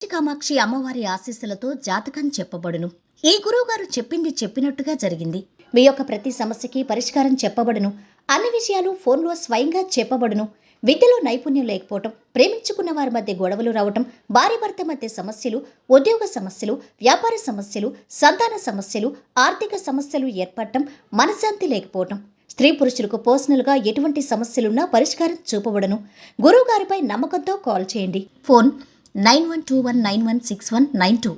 కామాక్షి అమ్మవారి ఆశీస్సులతో జాతకం చెప్పబడును. ఈ గురువుగారు చెప్పింది చెప్పినట్టుగా జరిగింది. మీ యొక్క ప్రతి సమస్యకి పరిష్కారం చెప్పబడును. అన్ని విషయాలు ఫోన్లో స్వయంగా చెప్పబడును. విద్యలో నైపుణ్యం లేకపోవటం, ప్రేమించుకున్న వారి మధ్య గొడవలు రావటం, భార్యాభర్త మధ్య సమస్యలు, ఉద్యోగ సమస్యలు, వ్యాపార సమస్యలు, సంతాన సమస్యలు, ఆర్థిక సమస్యలు ఏర్పడటం, మనశ్శాంతి లేకపోవటం, స్త్రీ పురుషులకు పర్సనల్గా ఎటువంటి సమస్యలున్నా పరిష్కారం చూపబడును. గురువుగారిపై నమ్మకంతో కాల్ చేయండి. ఫోన్ 9121916192.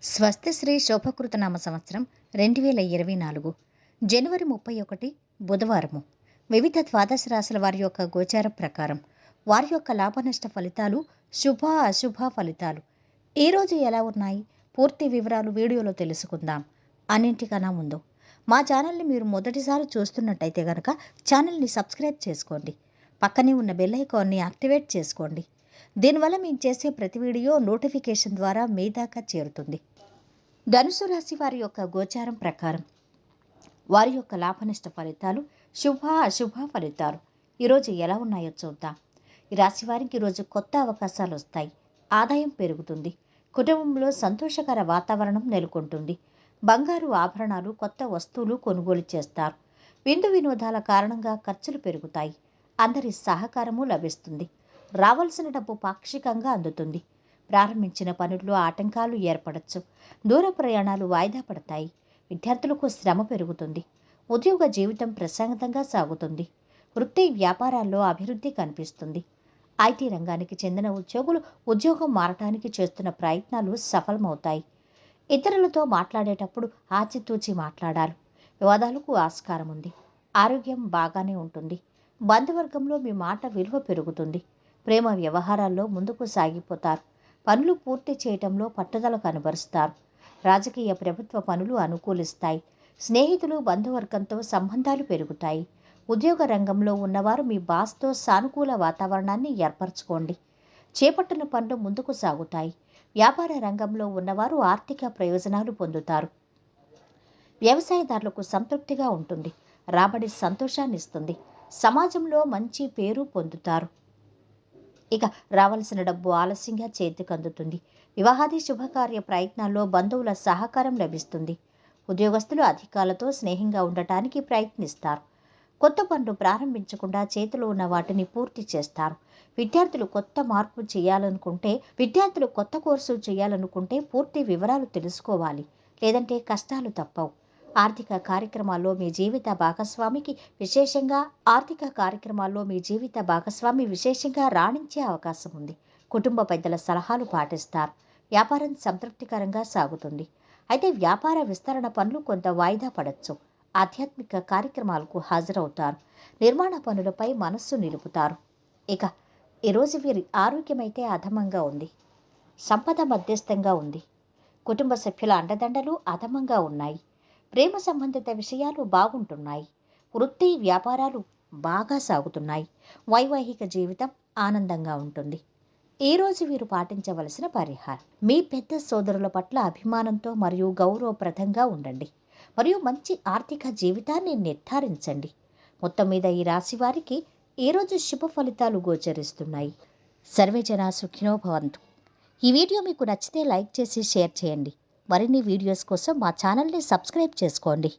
స్వస్తి శ్రీ శోభకృతనామ సంవత్సరం 2024 జనవరి 31 బుధవారము. వివిధ ద్వాదశ రాశుల వారి యొక్క గోచార ప్రకారం వారి యొక్క లాభనష్ట ఫలితాలు, శుభ అశుభ ఫలితాలు ఈరోజు ఎలా ఉన్నాయి, పూర్తి వివరాలు వీడియోలో తెలుసుకుందాం. అన్నింటికన్నా ముందు మా ఛానల్ని మీరు మొదటిసారి చూస్తున్నట్టయితే కనుక ఛానల్ని సబ్స్క్రైబ్ చేసుకోండి. పక్కనే ఉన్న బెల్ ఐకాన్ని యాక్టివేట్ చేసుకోండి. దీనివల్ల మేము చేసే ప్రతి వీడియో నోటిఫికేషన్ ద్వారా మీ దాకా చేరుతుంది. ధనుసు రాశి వారి యొక్క గోచారం ప్రకారం వారి యొక్క లాభనష్ట ఫలితాలు, శుభ అశుభ ఫలితాలు ఈరోజు ఎలా ఉన్నాయో చూద్దాం. ఈ రాశి వారికి ఈరోజు కొత్త అవకాశాలు వస్తాయి. ఆదాయం పెరుగుతుంది. కుటుంబంలో సంతోషకర వాతావరణం నెలకొంటుంది. బంగారు ఆభరణాలు, కొత్త వస్తువులు కొనుగోలు చేస్తారు. విందు వినోదాల కారణంగా ఖర్చులు పెరుగుతాయి. అందరి సహకారము లభిస్తుంది. రావాల్సిన డబ్బు పాక్షికంగా అందుతుంది. ప్రారంభించిన పనుల్లో ఆటంకాలు ఏర్పడచ్చు. దూర ప్రయాణాలు వాయిదా పడతాయి. విద్యార్థులకు శ్రమ పెరుగుతుంది. ఉద్యోగ జీవితం ప్రశాంతంగా సాగుతుంది. వృత్తి వ్యాపారాల్లో అభివృద్ధి కనిపిస్తుంది. ఐటీ రంగానికి చెందిన ఉద్యోగులు ఉద్యోగం మారటానికి చేస్తున్న ప్రయత్నాలు సఫలమవుతాయి. ఇతరులతో మాట్లాడేటప్పుడు ఆచితూచి మాట్లాడాలి. వివాదాలకు ఆస్కారం ఉంది. ఆరోగ్యం బాగానే ఉంటుంది. బంధువర్గంలో మీ మాట విలువ పెరుగుతుంది. ప్రేమ వ్యవహారాల్లో ముందుకు సాగిపోతారు. పనులు పూర్తి చేయటంలో పట్టుదల కనబరుస్తారు. రాజకీయ ప్రభుత్వ పనులు అనుకూలిస్తాయి. స్నేహితులు, బంధువర్గంతో సంబంధాలు పెరుగుతాయి. ఉద్యోగ రంగంలో ఉన్నవారు మీ బాస్తో సానుకూల వాతావరణాన్ని ఏర్పరచుకోండి. చేపట్టిన పనులు ముందుకు సాగుతాయి. వ్యాపార రంగంలో ఉన్నవారు ఆర్థిక ప్రయోజనాలు పొందుతారు. వ్యవసాయదారులకు సంతృప్తిగా ఉంటుంది. రాబడి సంతోషాన్ని ఇస్తుంది. సమాజంలో మంచి పేరు పొందుతారు. ఇక రావాల్సిన డబ్బు ఆలస్యంగా చేతికి అందుతుంది. వివాహాది శుభకార్య ప్రయత్నాల్లో బంధువుల సహకారం లభిస్తుంది. ఉద్యోగస్తులు అధికారులతో స్నేహంగా ఉండటానికి ప్రయత్నిస్తారు. కొత్త పనులు ప్రారంభించకుండా చేతిలో ఉన్న వాటిని పూర్తి చేస్తారు. విద్యార్థులు కొత్త కోర్సు చేయాలనుకుంటే పూర్తి వివరాలు తెలుసుకోవాలి. లేదంటే కష్టాలు తప్పవు. ఆర్థిక కార్యక్రమాల్లో మీ జీవిత భాగస్వామి విశేషంగా రాణించే అవకాశం ఉంది. కుటుంబ పెద్దల సలహాలు పాటిస్తారు. వ్యాపారం సంతృప్తికరంగా సాగుతుంది. అయితే వ్యాపార విస్తరణ పనులు కొంత వాయిదా పడవచ్చు. ఆధ్యాత్మిక కార్యక్రమాలకు హాజరవుతారు. నిర్మాణ పనులపై మనస్సు నిలుపుతారు. ఇక ఈరోజు వీరి ఆరోగ్యమైతే అధమంగా ఉంది. సంపద మధ్యస్థంగా ఉంది. కుటుంబ సభ్యుల అండదండలు అధమంగా ఉన్నాయి. ప్రేమ సంబంధిత విషయాలు బాగుంటున్నాయి. వృత్తి వ్యాపారాలు బాగా సాగుతున్నాయి. వైవాహిక జీవితం ఆనందంగా ఉంటుంది. ఈరోజు వీరు పాటించవలసిన పరిహారం: మీ పెద్ద సోదరుల పట్ల అభిమానంతో మరియు గౌరవప్రదంగా ఉండండి. మరియు మంచి ఆర్థిక జీవితాన్ని నిర్ధారించండి. మొత్తం మీద ఈ రాశి వారికి ఈరోజు శుభ ఫలితాలు గోచరిస్తున్నాయి. సర్వే జనా సుఖినో భవంతు. ఈ వీడియో మీకు నచ్చితే లైక్ చేసి షేర్ చేయండి. మరిన్ని వీడియోస్ కోసం మా ఛానల్ని సబ్స్క్రైబ్ చేసుకోండి.